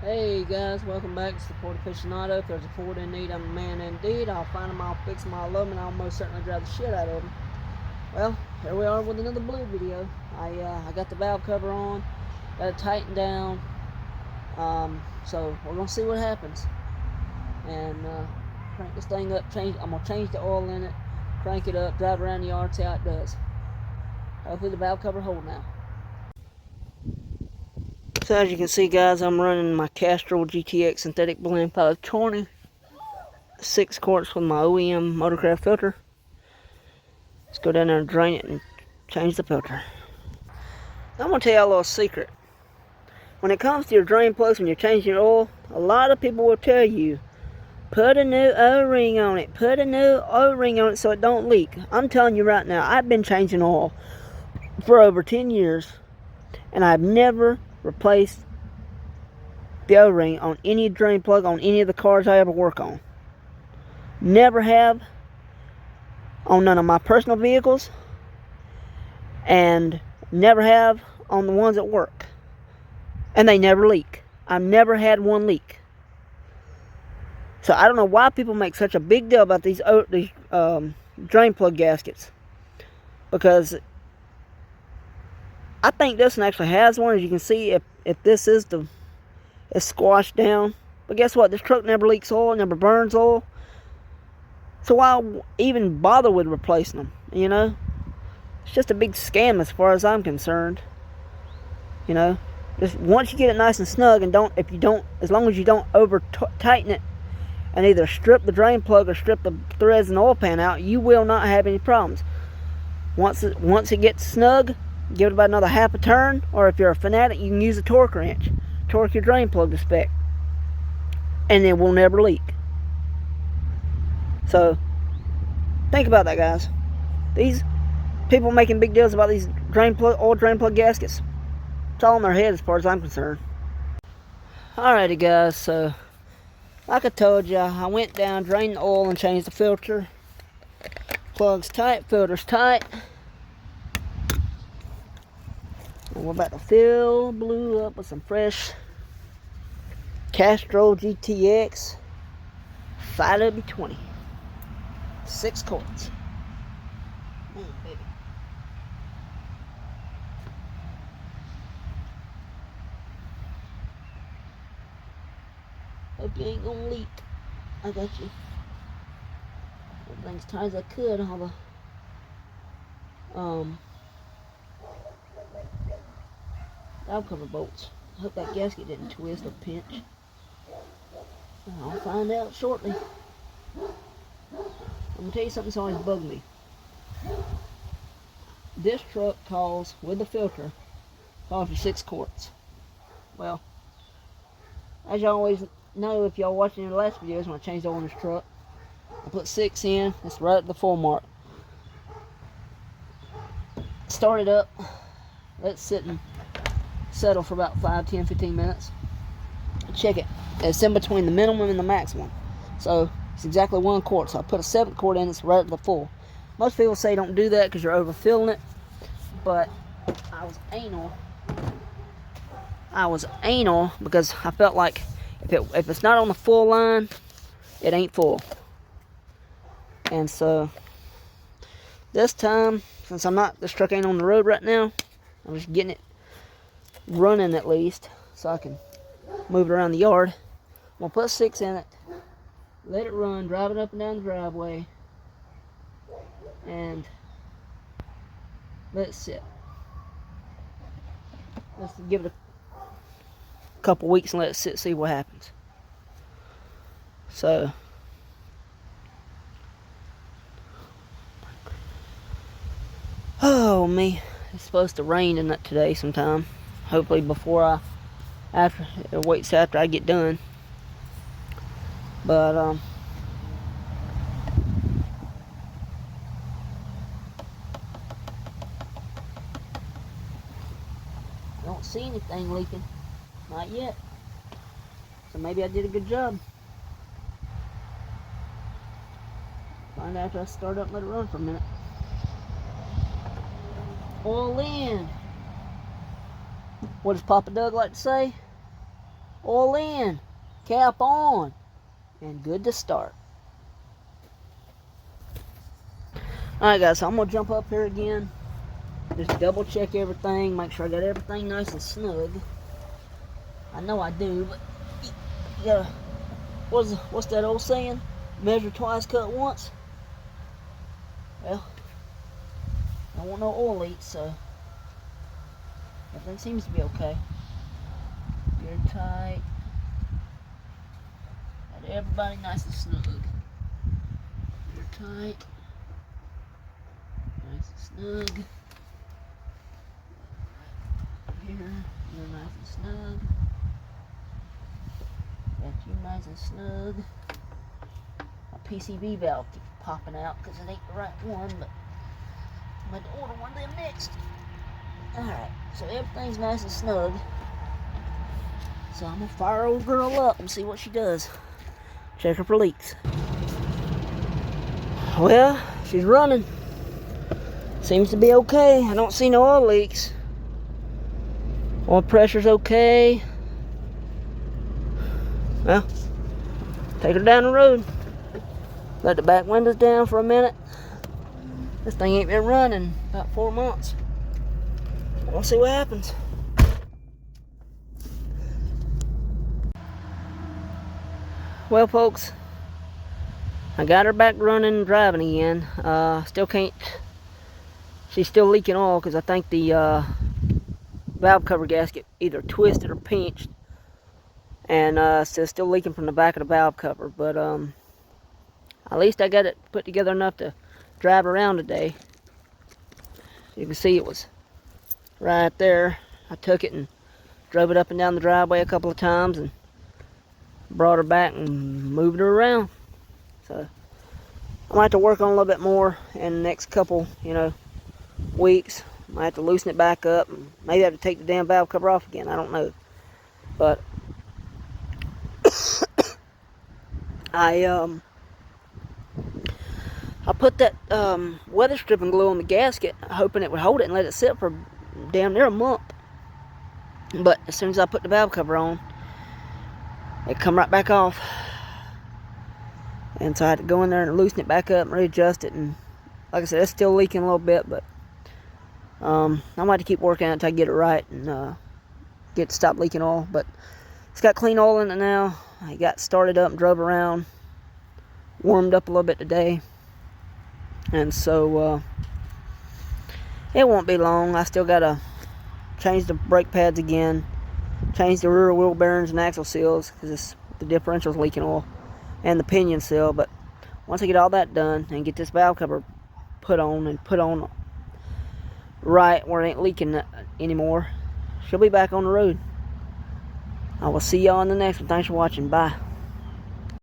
Hey guys, welcome back to Support Aficionado. If there's a Ford in need, I'm a man indeed. I'll find them, I'll fix them, I'll love them, and I'll most certainly drive the shit out of them. Well, here we are with another blue video. I got the valve cover on, got it tightened down. So we're gonna see what happens. And crank this thing up. I'm gonna change the oil in it, crank it up, drive around the yard, see how it does. Hopefully the valve cover hold now. So as you can see, guys, I'm running my Castrol GTX synthetic blend 520, 6 quarts with my OEM Motorcraft filter. Let's go down there and drain it and change the filter. I'm going to tell you a little secret. When it comes to your drain plugs when you're changing your oil, a lot of people will tell you, put a new O-ring on it, put a new O-ring on it so it don't leak. I'm telling you right now, I've been changing oil for over 10 years, and I've never replaced the O-ring on any drain plug on any of the cars I ever work on. Never have on none of my personal vehicles, and never have on the ones at work. And they never leak. I've never had one leak. So I don't know why people make such a big deal about these drain plug gaskets, because I think this one actually has one. As you can see, if this is it's squashed down. But guess what? This truck never leaks oil, never burns oil. So why even bother with replacing them? You know, it's just a big scam as far as I'm concerned. You know, just once you get it nice and snug, and as long as you don't over tighten it, and either strip the drain plug or strip the threads and oil pan out, you will not have any problems. Once it gets snug, give it about another half a turn, or if you're a fanatic, you can use a torque wrench. Torque your drain plug to spec, and it will never leak. So, think about that, guys. These people making big deals about these oil drain plug gaskets, it's all in their head as far as I'm concerned. Alrighty, guys, so like I told you, I went down, drained the oil, and changed the filter. Plug's tight, filter's tight. And we're about to fill blue up with some fresh Castrol GTX 520. 6 quarts. Baby. Hope you ain't gonna leak. I got you. Everything's tight as I could. All the valve cover bolts. I hope that gasket didn't twist or pinch. I'll find out shortly. I'm gonna tell you something that's always bugged me. This truck calls, with the filter, calls for 6 quarts. Well, as you always know, if y'all watching the last videos when I changed oil in this truck, I put 6 in. It's right at the full mark. Start it up. Let it sit and settle for about 5, 10, 15 minutes. Check it. It's in between the minimum and the maximum. So it's exactly 1 quart. So I put a 7th quart in. It's right at the full. Most people say don't do that because you're overfilling it. But I was anal because I felt like if it's not on the full line, it ain't full. And so this time, since this truck ain't on the road right now, I'm just getting it running at least so I can move it around the yard. I'm gonna put 6 in it, let it run, drive it up and down the driveway, and let it sit. Let's give it a couple weeks and let it sit, see what happens. So oh me, it's supposed to rain in it today sometime. Hopefully before it waits after I get done. But I don't see anything leaking. Not yet. So maybe I did a good job. Find out after I start up and let it run for a minute. Oil in. What does Papa Doug like to say? Oil in, cap on, and good to start. Alright guys, so I'm going to jump up here again. Just double check everything, make sure I got everything nice and snug. I know I do, but you gotta, what's that old saying? Measure twice, cut once? Well, I don't want no oil leaks, so everything seems to be okay. Good tight. Got everybody nice and snug. Good tight. Nice and snug. Here, you're nice and snug. Got you nice and snug. My PCB valve keeps popping out because it ain't the right one, but I'm going to order one of them next. Alright, so everything's nice and snug. So I'm going to fire old girl up and see what she does. Check her for leaks. Well, she's running. Seems to be okay. I don't see no oil leaks. Oil pressure's okay. Well, take her down the road. Let the back windows down for a minute. This thing ain't been running about 4 months. We'll see what happens. Well, folks, I got her back running and driving again. Still can't. She's still leaking oil because I think the valve cover gasket either twisted or pinched, and still leaking from the back of the valve cover. But at least I got it put together enough to drive around today. You can see it was right there. I took it and drove it up and down the driveway a couple of times and brought her back and moved her around. So I might have to work on a little bit more in the next couple, weeks. Might have to loosen it back up and maybe have to take the damn valve cover off again. I don't know. But I put that weather stripping glue on the gasket, hoping it would hold it and let it sit for damn near a month. But as soon as I put the valve cover on, it come right back off. And so I had to go in there and loosen it back up and readjust it. And like I said, it's still leaking a little bit, but I might have to keep working on it until I get it right and get it to stop leaking oil. But it's got clean oil in it now. I got started up and drove around, warmed up a little bit today. And so it won't be long. I still got to change the brake pads again, change the rear wheel bearings and axle seals because the differential's leaking oil, and the pinion seal. But once I get all that done and get this valve cover put on right where it ain't leaking anymore, she'll be back on the road. I will see y'all in the next one. Thanks for watching. Bye.